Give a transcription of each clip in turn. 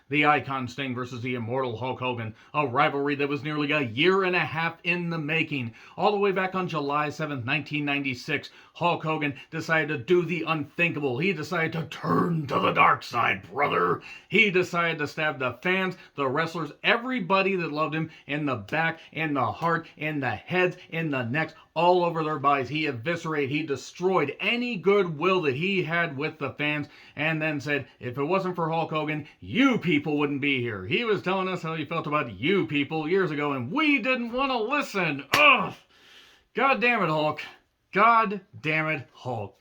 The Icon Sting versus the Immortal Hulk Hogan, a rivalry that was nearly a year and a half in the making. All the way back on July 7th, 1996, Hulk Hogan decided to do the unthinkable. He decided to turn to the dark side, brother. He decided to stab the fans, the wrestlers, everybody that loved him in the back, in the heart, in the heads, in the necks, all over their bodies. He eviscerated, he destroyed any goodwill that he had with the fans, and then said, if it wasn't for Hulk Hogan, you people wouldn't be here. He was telling us how he felt about you people years ago, and we didn't want to listen. Ugh! God damn it, Hulk. God damn it, Hulk.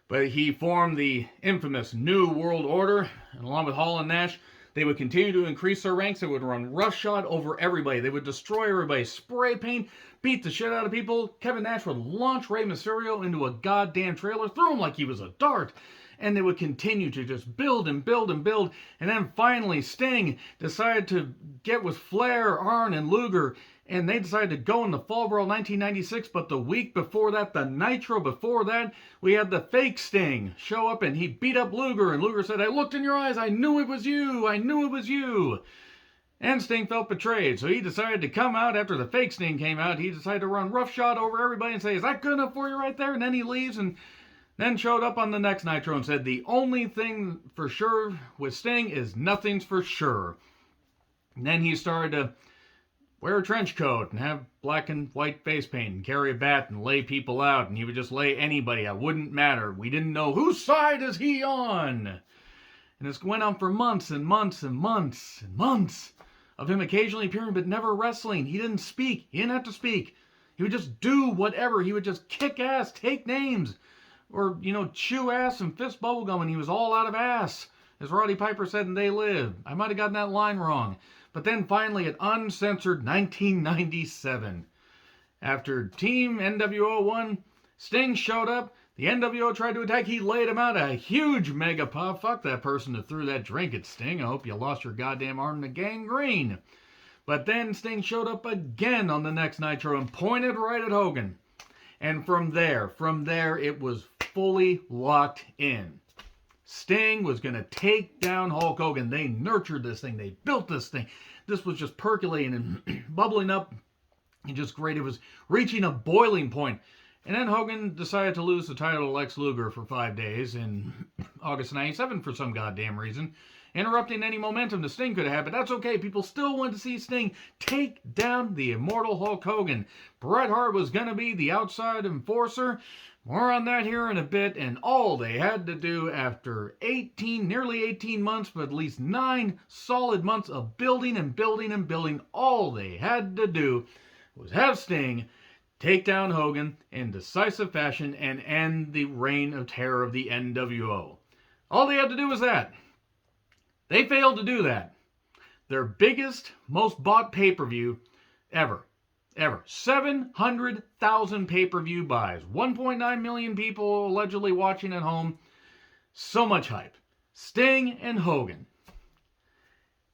But he formed the infamous New World Order, and along with Hall and Nash, they would continue to increase their ranks. They would run roughshod over everybody. They would destroy everybody, spray paint, beat the shit out of people. Kevin Nash would launch Rey Mysterio into a goddamn trailer, throw him like he was a dart. And they would continue to just build and build and build. And then finally, Sting decided to get with Flair, Arn, and Luger. And they decided to go in the Fall Brawl 1996. But the week before that, the Nitro before that, we had the fake Sting show up. And he beat up Luger. And Luger said, I looked in your eyes. I knew it was you. I knew it was you. And Sting felt betrayed. So he decided to come out after the fake Sting came out. He decided to run roughshod over everybody and say, is that good enough for you right there? And then he leaves and then showed up on the next Nitro and said, the only thing for sure with Sting is nothing's for sure. And then he started to wear a trench coat and have black and white face paint and carry a bat and lay people out. And he would just lay anybody out. Wouldn't matter. We didn't know whose side is he on. And this went on for months and months and months and months of him occasionally appearing but never wrestling. He didn't speak. He didn't have to speak. He would just do whatever. He would just kick ass, take names. Or, chew ass and fist bubblegum when he was all out of ass. As Roddy Piper said in They Live. I might have gotten that line wrong. But then finally, at uncensored 1997, after Team NWO won, Sting showed up. The NWO tried to attack. He laid him out a huge mega pop. Fuck that person that threw that drink at Sting. I hope you lost your goddamn arm to gangrene. But then Sting showed up again on the next Nitro and pointed right at Hogan. And from there, it was fully locked in. Sting was going to take down Hulk Hogan. They nurtured this thing. They built this thing. This was just percolating and bubbling up and just great. It was reaching a boiling point. And then Hogan decided to lose the title to Lex Luger for 5 days in August 97 for some goddamn reason, interrupting any momentum that Sting could have had. But that's okay. People still wanted to see Sting take down the immortal Hulk Hogan. Bret Hart was going to be the outside enforcer. More on that here in a bit. And all they had to do after nearly 18 months, but at least 9 solid months of building and building and building, all they had to do was have Sting take down Hogan in decisive fashion and end the reign of terror of the NWO. All they had to do was that. They failed to do that. Their biggest, most bought pay-per-view ever. 700,000 pay-per-view buys. 1.9 million people allegedly watching at home. So much hype. Sting and Hogan.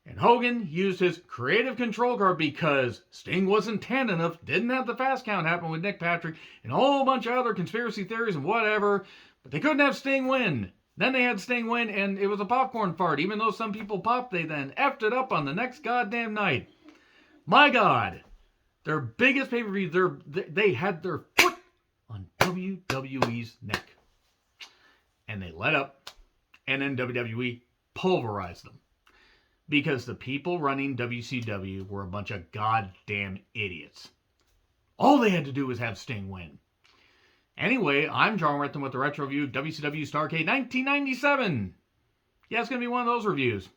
And Hogan used his creative control card because Sting wasn't tan enough, didn't have the fast count happen with Nick Patrick, and a whole bunch of other conspiracy theories and whatever, but they couldn't have Sting win. Then they had Sting win, and it was a popcorn fart. Even though some people popped, they then effed it up on the next goddamn night. My God. Their biggest pay-per-view, they had their foot on WWE's neck. And they let up, and then WWE pulverized them. Because the people running WCW were a bunch of goddamn idiots. All they had to do was have Sting win. Anyway, I'm John Retton with the Retro Review, WCW Starrcade 1997. Yeah, it's going to be one of those reviews.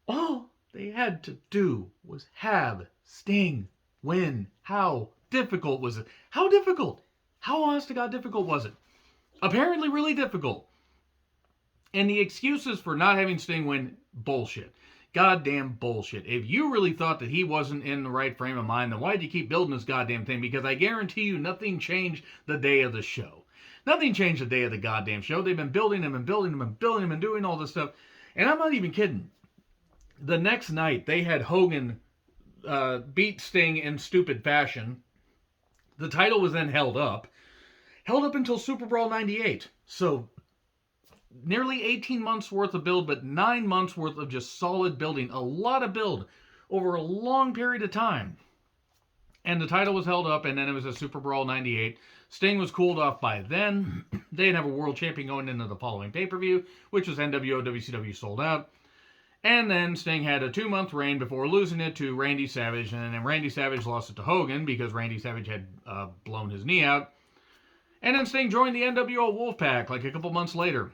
All they had to do was have Sting win. How difficult was it? How difficult? How honest to God difficult was it? Apparently really difficult. And the excuses for not having Sting win, bullshit. Goddamn bullshit. If you really thought that he wasn't in the right frame of mind, then why did you keep building this goddamn thing? Because I guarantee you nothing changed the day of the show. Nothing changed the day of the goddamn show. They've been building him and building him and building him and doing all this stuff. And I'm not even kidding. The next night, they had Hogan beat Sting in stupid fashion. The title was then held up until Super Brawl 98. So nearly 18 months worth of build, but 9 months worth of just solid building. A lot of build over a long period of time. And the title was held up, and then it was a Super Brawl 98. Sting was cooled off by then. They didn't have a world champion going into the following pay-per-view, which was NWO WCW sold out. And then Sting had a 2-month reign before losing it to Randy Savage. And then Randy Savage lost it to Hogan because Randy Savage had blown his knee out. And then Sting joined the NWO Wolfpack like a couple months later.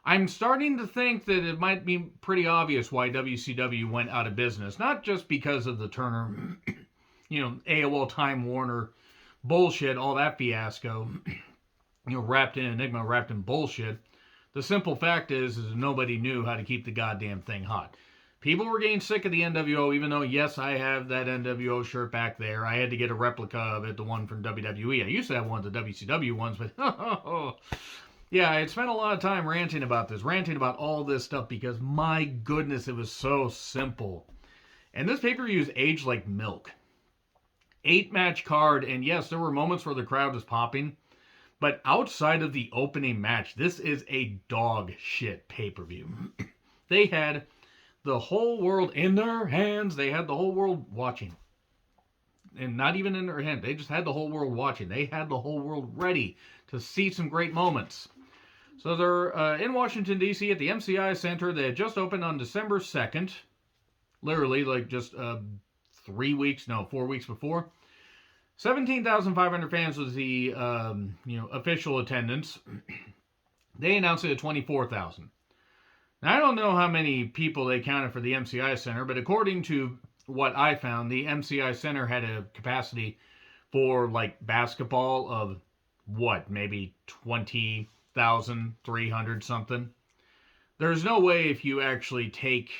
I'm starting to think that it might be pretty obvious why WCW went out of business. Not just because of the Turner, AOL Time Warner bullshit, all that fiasco, wrapped in enigma, wrapped in bullshit. The simple fact is nobody knew how to keep the goddamn thing hot. People were getting sick of the NWO, even though, yes, I have that NWO shirt back there. I had to get a replica of it, the one from WWE. I used to have one of the WCW ones, but yeah, I had spent a lot of time ranting about this, ranting about all this stuff, because my goodness, it was so simple. And this pay-per-view's aged like milk. 8-match card, and yes, there were moments where the crowd was popping, but outside of the opening match, this is a dog shit pay-per-view. They had the whole world in their hands. They had the whole world watching. And not even in their hand. They just had the whole world watching. They had the whole world ready to see some great moments. So they're in Washington, D.C. at the MCI Center. They had just opened on December 2nd. Literally, like just 4 weeks before. 17,500 fans was the official attendance. They announced it at 24,000. Now, I don't know how many people they counted for the MCI Center, but according to what I found, the MCI Center had a capacity for like basketball of maybe 20,300 something. There's no way if you actually take,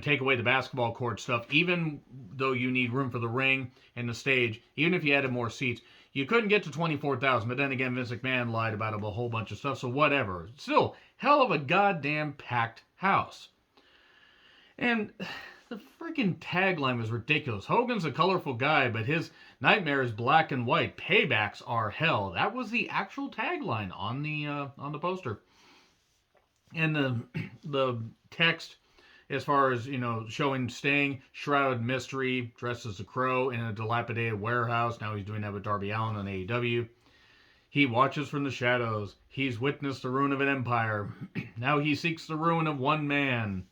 take away the basketball court stuff, even though you need room for the ring and the stage, even if you added more seats, you couldn't get to 24,000. But then again, Vince McMahon lied about a whole bunch of stuff, so whatever. Still, hell of a goddamn packed house. And the freaking tagline was ridiculous. Hogan's a colorful guy, but his nightmare is black and white. Paybacks are hell. That was the actual tagline on the poster. And the text, as far as, showing Sting, shrouded mystery, dressed as a crow in a dilapidated warehouse. Now he's doing that with Darby Allin on AEW. He watches from the shadows. He's witnessed the ruin of an empire. Now he seeks the ruin of one man.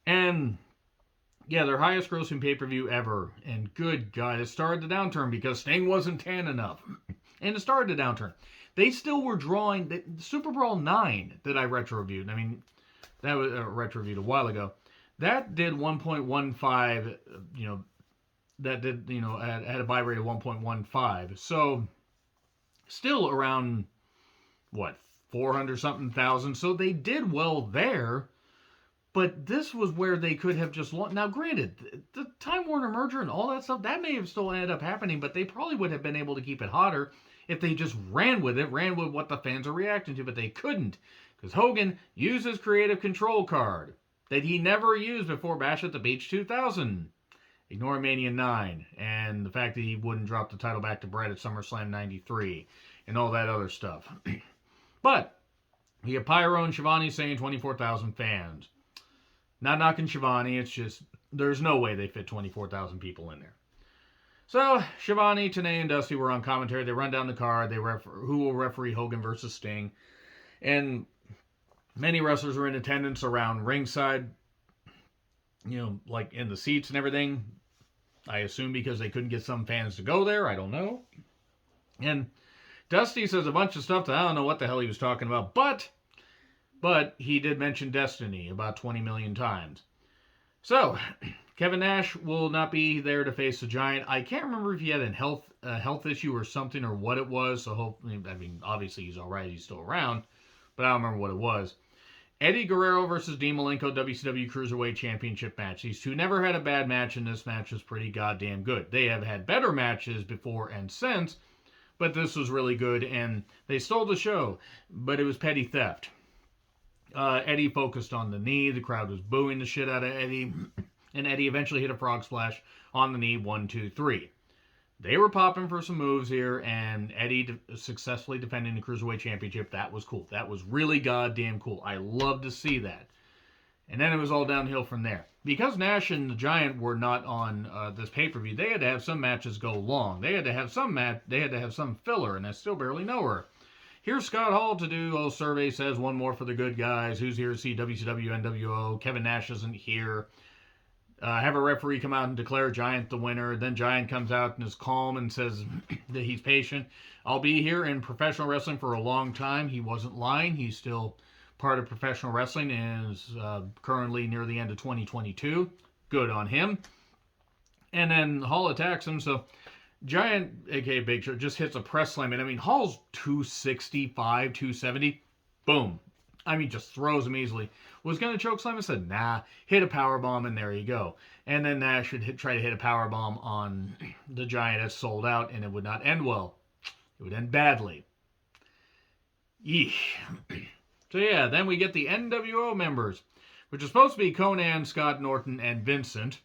And, yeah, their highest grossing pay-per-view ever. And good God, it started the downturn because Sting wasn't tan enough. And it started the downturn. They still were drawing the Super Brawl 9 that I retro-reviewed. I mean, that was retro-reviewed a while ago. That did 1.15, that did, had a buy rate of 1.15. So, still around, 400-something thousand. So they did well there. But this was where they could have just launched. Now, granted, the Time Warner merger and all that stuff, that may have still ended up happening, but they probably would have been able to keep it hotter if they just ran with what the fans are reacting to, but they couldn't. Because Hogan used his creative control card that he never used before Bash at the Beach 2000. Ignore Mania 9, and the fact that he wouldn't drop the title back to Bret at SummerSlam 93, and all that other stuff. But, we have Pyro and Schiavone saying 24,000 fans. Not knocking Schiavone, it's just, there's no way they fit 24,000 people in there. So, Schiavone, Tenay, and Dusty were on commentary. They run down the card. Who will referee Hogan versus Sting. And many wrestlers were in attendance around ringside, like in the seats and everything. I assume because they couldn't get some fans to go there. I don't know. And Dusty says a bunch of stuff that I don't know what the hell he was talking about. But he did mention Destiny about 20 million times. So, Kevin Nash will not be there to face the Giant. I can't remember if he had a health issue or something or what it was. So, hopefully, obviously he's all right. He's still around. But I don't remember what it was. Eddie Guerrero versus Dean Malenko WCW Cruiserweight Championship match. These two never had a bad match, and this match was pretty goddamn good. They have had better matches before and since, but this was really good, and they stole the show, but it was petty theft. Eddie focused on the knee. The crowd was booing the shit out of Eddie. And Eddie eventually hit a frog splash on the knee. 1, 2, 3. They were popping for some moves here, and Eddie successfully defending the Cruiserweight Championship. That was cool. That was really goddamn cool. I love to see that. And then it was all downhill from there. Because Nash and the Giant were not on this pay-per-view, they had to have some matches go long. They had to have some filler, and I still barely know her. Here's Scott Hall to do, survey says, one more for the good guys. Who's here to see WCW, NWO? Kevin Nash isn't here. Have a referee come out and declare Giant the winner. Then Giant comes out and is calm and says that he's patient. I'll be here in professional wrestling for a long time. He wasn't lying. He's still part of professional wrestling and is currently near the end of 2022. Good on him. And then Hall attacks him, so Giant, aka Big Show, just hits a press slam. And I mean, Hall's 265, 270. Boom. I mean, just throws him easily. Was going to choke slam and said, nah, hit a powerbomb, and there you go. And then Nash would try to hit a powerbomb on the Giant as sold out, and it would not end well. It would end badly. Yeesh. So yeah, then we get the NWO members, which is supposed to be Konnan, Scott Norton, and Vincent.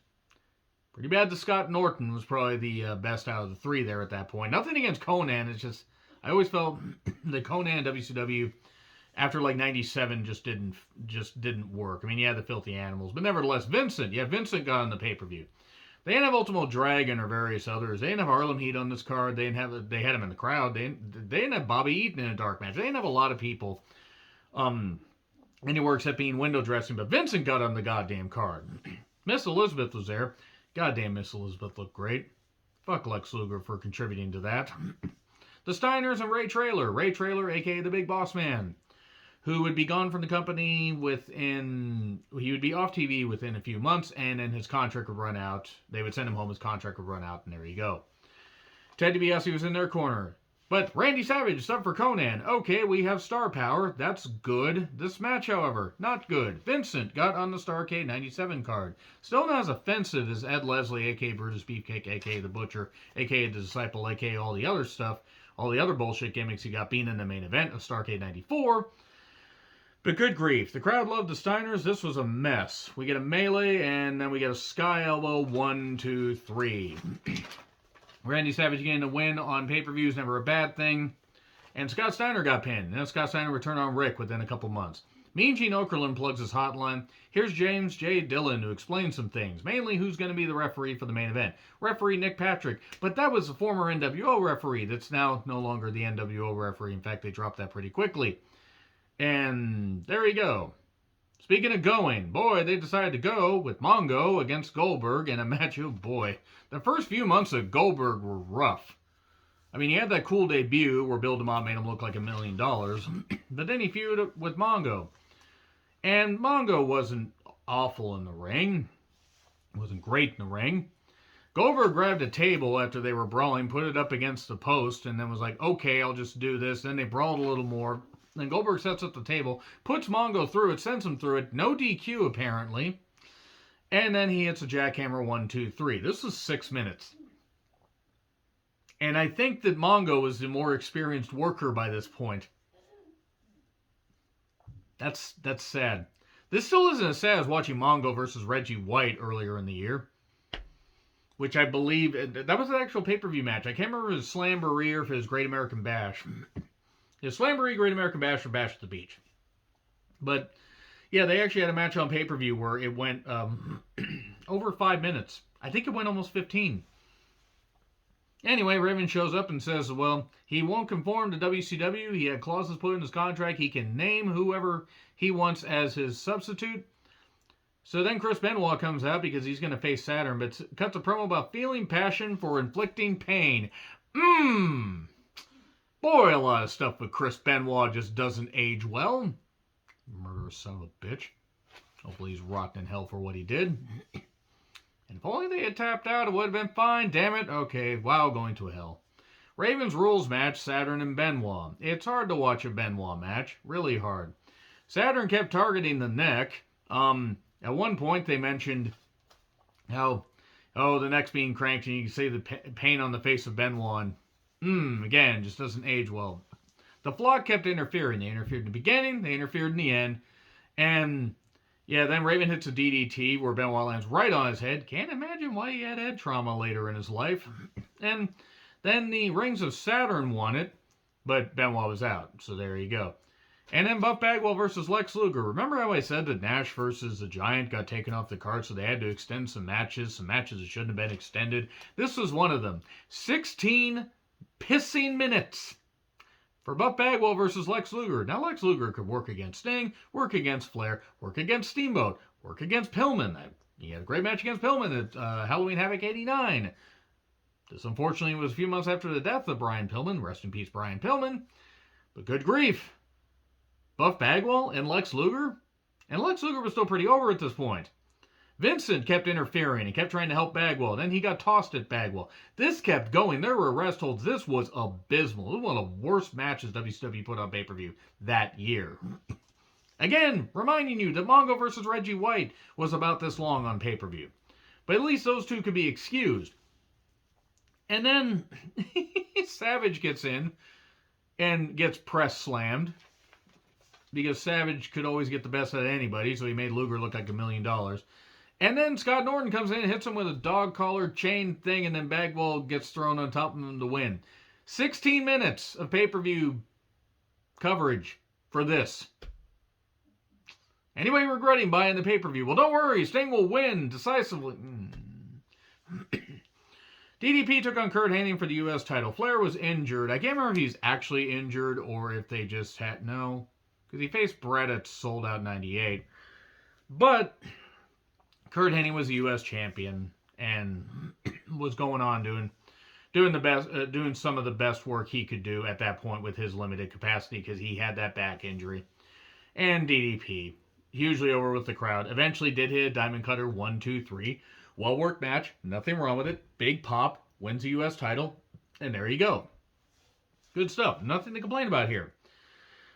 Pretty bad that Scott Norton was probably the best out of the three there at that point. Nothing against Konnan. It's just, I always felt that Konnan WCW after like 97 just didn't work. I mean, you had the Filthy Animals, but nevertheless, Vincent got on the pay-per-view. They didn't have Ultimo Dragon or various others. They didn't have Harlem Heat on this card. They had him in the crowd. They didn't have Bobby Eaton in a dark match. They didn't have a lot of people anywhere except being window dressing, but Vincent got on the goddamn card. Miss Elizabeth was there. Goddamn, Miss Elizabeth looked great. Fuck Lex Luger for contributing to that. The Steiners and Ray Traylor. Ray Traylor, a.k.a. the Big Boss Man, who would be gone from the company he would be off TV within a few months, and then his contract would run out. They would send him home, his contract would run out, and there you go. Ted DiBiase was in their corner. But Randy Savage subbed for Konnan. Okay, we have star power. That's good. This match, however, not good. Vincent got on the Starrcade 97 card. Still not as offensive as Ed Leslie, a.k.a. Brutus Beefcake, a.k.a. The Butcher, a.k.a. The Disciple, a.k.a. all the other stuff, all the other bullshit gimmicks he got being in the main event of Starrcade 94. But good grief. The crowd loved the Steiners. This was a mess. We get a melee, and then we get a sky elbow. 1, 2, 3. Randy Savage getting a win on pay-per-view is never a bad thing. And Scott Steiner got pinned. And then Scott Steiner returned on Rick within a couple months. Mean Gene Okerlund plugs his hotline. Here's James J. Dillon to explain some things. Mainly who's going to be the referee for the main event. Referee Nick Patrick. But that was the former NWO referee that's now no longer the NWO referee. In fact, they dropped that pretty quickly. And there you go. Speaking of going, boy, they decided to go with Mongo against Goldberg in a match. Oh boy, the first few months of Goldberg were rough. I mean, he had that cool debut where Bill DeMott made him look like $1 million, but then he feuded with Mongo. And Mongo wasn't awful in the ring. It wasn't great in the ring. Goldberg grabbed a table after they were brawling, put it up against the post, and then was like, okay, I'll just do this. Then they brawled a little more. Then Goldberg sets up the table, puts Mongo through it, sends him through it. No DQ, apparently. And then he hits a jackhammer 1, 2, 3. This was 6 minutes. And I think that Mongo was the more experienced worker by this point. That's sad. This still isn't as sad as watching Mongo versus Reggie White earlier in the year. Which I believe, that was an actual pay-per-view match. I can't remember if it was Slamboree or if it was Great American Bash. Yeah, Slamboree, Great American Bash, or Bash at the Beach. But, yeah, they actually had a match on pay-per-view where it went over 5 minutes. I think it went almost 15. Anyway, Raven shows up and says, well, he won't conform to WCW. He had clauses put in his contract. He can name whoever he wants as his substitute. So then Chris Benoit comes out because he's going to face Saturn, but cuts a promo about feeling passion for inflicting pain. Boy, a lot of stuff with Chris Benoit just doesn't age well. Murderous son of a bitch. Hopefully he's rotting in hell for what he did. And if only they had tapped out, it would have been fine. Damn it. Okay, wow, going to hell. Ravens rules match, Saturn and Benoit. It's hard to watch a Benoit match. Really hard. Saturn kept targeting the neck. At one point, they mentioned how, the neck's being cranked, and you can see the pain on the face of Benoit. Again, just doesn't age well. The Flock kept interfering. They interfered in the beginning, they interfered in the end. And, yeah, then Raven hits a DDT where Benoit lands right on his head. Can't imagine why he had head trauma later in his life. And then the Rings of Saturn won it, but Benoit was out, so there you go. And then Buff Bagwell versus Lex Luger. Remember how I said that Nash versus the Giant got taken off the card, so they had to extend some matches that shouldn't have been extended? This was one of them. 16 pissing minutes for Buff Bagwell versus Lex Luger. Now, Lex Luger could work against Sting, work against Flair, work against Steamboat, work against Pillman. He had a great match against Pillman at Halloween Havoc 89. This, unfortunately, was a few months after the death of Brian Pillman. Rest in peace, Brian Pillman. But good grief. Buff Bagwell and Lex Luger? And Lex Luger was still pretty over at this point. Vincent kept interfering and kept trying to help Bagwell. Then he got tossed at Bagwell. This kept going. There were rest holds. This was abysmal. It was one of the worst matches WCW put on pay-per-view that year. Again, reminding you that Mongo versus Reggie White was about this long on pay-per-view. But at least those two could be excused. And then Savage gets in and gets press slammed. Because Savage could always get the best out of anybody, so he made Luger look like $1 million. And then Scott Norton comes in and hits him with a dog collar chain thing, and then Bagwell gets thrown on top of him to win. 16 minutes of pay-per-view coverage for this. Anybody regretting buying the pay-per-view? Well, don't worry, Sting will win decisively. DDP took on Curt Haney for the U.S. title. Flair was injured. I can't remember if he's actually injured or if they just had... No, because he faced Bret at Sold Out 98. But Curt Haney was the U.S. champion and was going on doing some of the best work he could do at that point with his limited capacity because he had that back injury. And DDP, hugely over with the crowd, eventually did hit a Diamond Cutter 1, 2, 3. Well-worked match. Nothing wrong with it. Big pop. Wins the U.S. title. And there you go. Good stuff. Nothing to complain about here.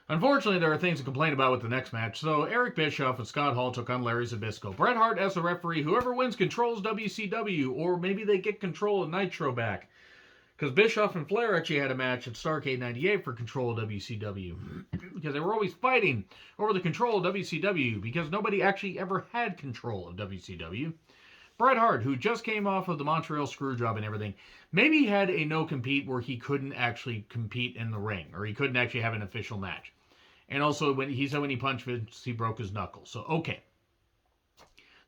Unfortunately, there are things to complain about with the next match. So, Eric Bischoff and Scott Hall took on Larry Zbyszko. Bret Hart as the referee. Whoever wins controls WCW. Or maybe they get control of Nitro back. Because Bischoff and Flair actually had a match at Starrcade 98 for control of WCW. Because they were always fighting over the control of WCW. Because nobody actually ever had control of WCW. Bret Hart, who just came off of the Montreal Screwjob and everything, maybe had a no-compete where he couldn't actually compete in the ring, or he couldn't actually have an official match. And also, when he punched Vince, he broke his knuckles. So, okay.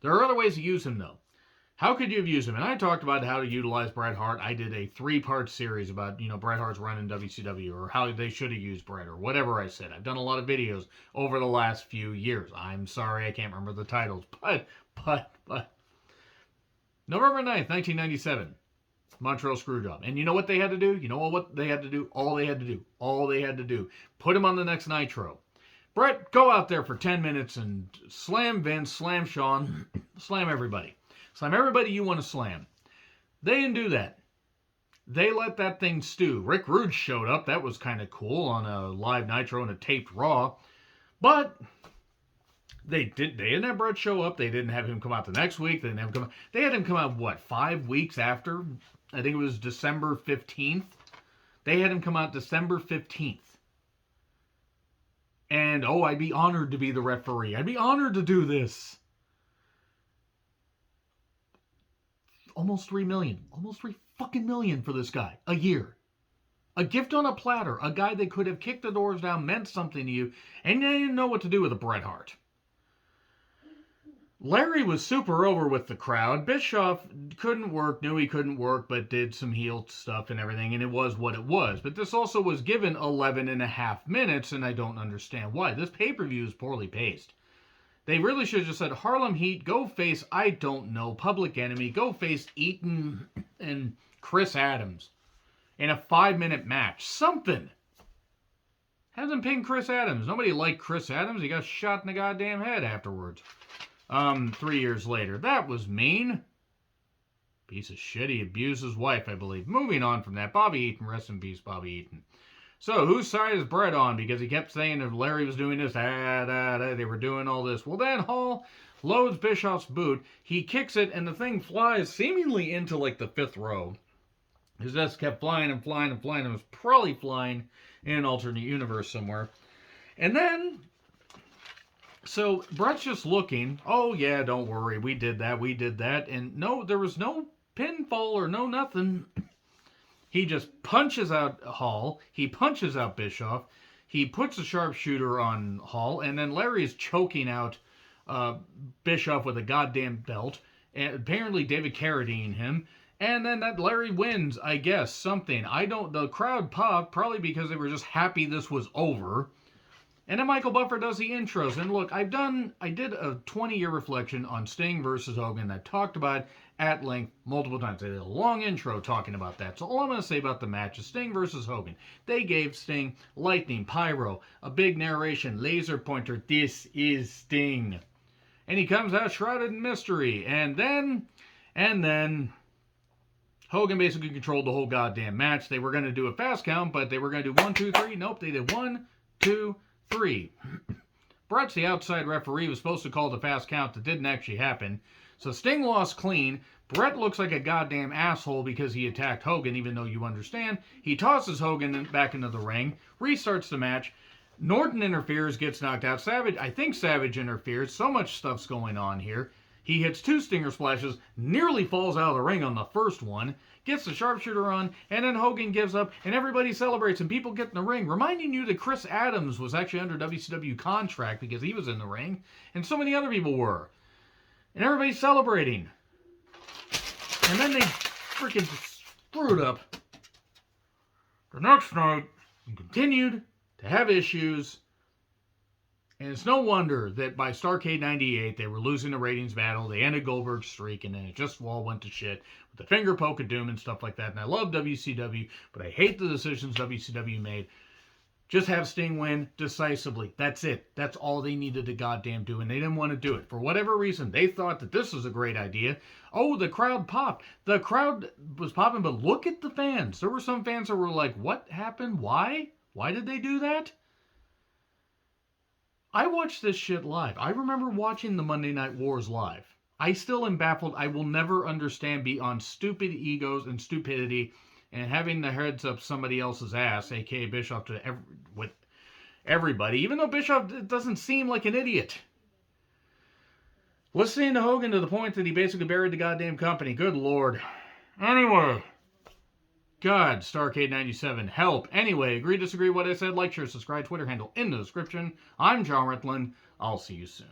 There are other ways to use him, though. How could you have used him? And I talked about how to utilize Bret Hart. I did a 3-part series about, Bret Hart's run in WCW, or how they should have used Bret, or whatever I said. I've done a lot of videos over the last few years. I'm sorry I can't remember the titles, but... November 9th, 1997, Montreal Screwjob. And you know what they had to do? You know what they had to do? All they had to do. Put him on the next Nitro. Bret, go out there for 10 minutes and slam Vince, slam Shawn, slam everybody. Slam everybody you want to slam. They didn't do that. They let that thing stew. Rick Rude showed up. That was kind of cool on a live Nitro and a taped Raw. But... They didn't have Bret show up. They didn't have him come out the next week. They had him come out, 5 weeks after? I think it was December 15th. They had him come out December 15th. And, I'd be honored to be the referee. I'd be honored to do this. Almost $3 million. Almost $3 fucking million for this guy. A year. A gift on a platter. A guy that could have kicked the doors down, meant something to you, and they didn't know what to do with a Bret Hart. Larry was super over with the crowd. Bischoff knew he couldn't work, but did some heel stuff and everything, and it was what it was. But this also was given 11 and a half minutes, and I don't understand why. This pay-per-view is poorly paced. They really should have just said, Harlem Heat, go face, I don't know, Public Enemy, go face Eaton and Chris Adams in a 5-minute match. Something. Have them pin Chris Adams. Nobody liked Chris Adams. He got shot in the goddamn head afterwards. 3 years later. That was mean. Piece of shit. He abused his wife, I believe. Moving on from that. Bobby Eaton. Rest in peace, Bobby Eaton. So, whose side is Bret on? Because he kept saying that Larry was doing this, they were doing all this. Well, then Hall loads Bischoff's boot. He kicks it, and the thing flies seemingly into, the 5th row. His desk kept flying and flying and flying. It was probably flying in an alternate universe somewhere. And then... So, Bret's just looking, oh yeah, don't worry, we did that, and no, there was no pinfall or no nothing. He just punches out Hall. He punches out Bischoff. He puts a sharpshooter on Hall, and then Larry is choking out Bischoff with a goddamn belt. And apparently David Carradine him. And then that Larry wins, I guess, something. The crowd popped, probably because they were just happy this was over. And then Michael Buffer does the intros. And look, I did a 20-year reflection on Sting versus Hogan. I talked about it at length multiple times. I did a long intro talking about that. So all I'm going to say about the match is Sting versus Hogan. They gave Sting lightning, pyro, a big narration, laser pointer. This is Sting. And he comes out shrouded in mystery. And then Hogan basically controlled the whole goddamn match. They were going to do a fast count, but they were going to do 1, 2, 3. Nope, they did 1, 2, 3. Bret's the outside referee, was supposed to call the fast count. That didn't actually happen. So Sting lost clean. Bret looks like a goddamn asshole because he attacked Hogan, even though you understand. He tosses Hogan back into the ring, restarts the match. Norton interferes, gets knocked out. I think Savage interferes. So much stuff's going on here. He hits 2 stinger splashes, nearly falls out of the ring on the first one, gets the sharpshooter on, and then Hogan gives up, and everybody celebrates, and people get in the ring, reminding you that Chris Adams was actually under WCW contract because he was in the ring, and so many other people were. And everybody's celebrating. And then they freaking screwed up. The next night, and continued to have issues. And it's no wonder that by Starrcade 98, they were losing the ratings battle. They ended Goldberg's streak, and then it just all went to shit with the finger poke of doom and stuff like that. And I love WCW, but I hate the decisions WCW made. Just have Sting win decisively. That's it. That's all they needed to goddamn do, and they didn't want to do it. For whatever reason, they thought that this was a great idea. Oh, the crowd popped. The crowd was popping, but look at the fans. There were some fans that were like, what happened? Why? Why did they do that? I watched this shit live. I remember watching the Monday Night Wars live. I still am baffled. I will never understand beyond stupid egos and stupidity and having the heads up somebody else's ass, a.k.a. Bischoff, with everybody, even though Bischoff doesn't seem like an idiot. Listening to Hogan to the point that he basically buried the goddamn company. Good Lord. Anyway. God, Starrcade 97, help. Anyway, agree, disagree with what I said, like, share, subscribe, Twitter handle in the description. I'm John Ritlin. I'll see you soon.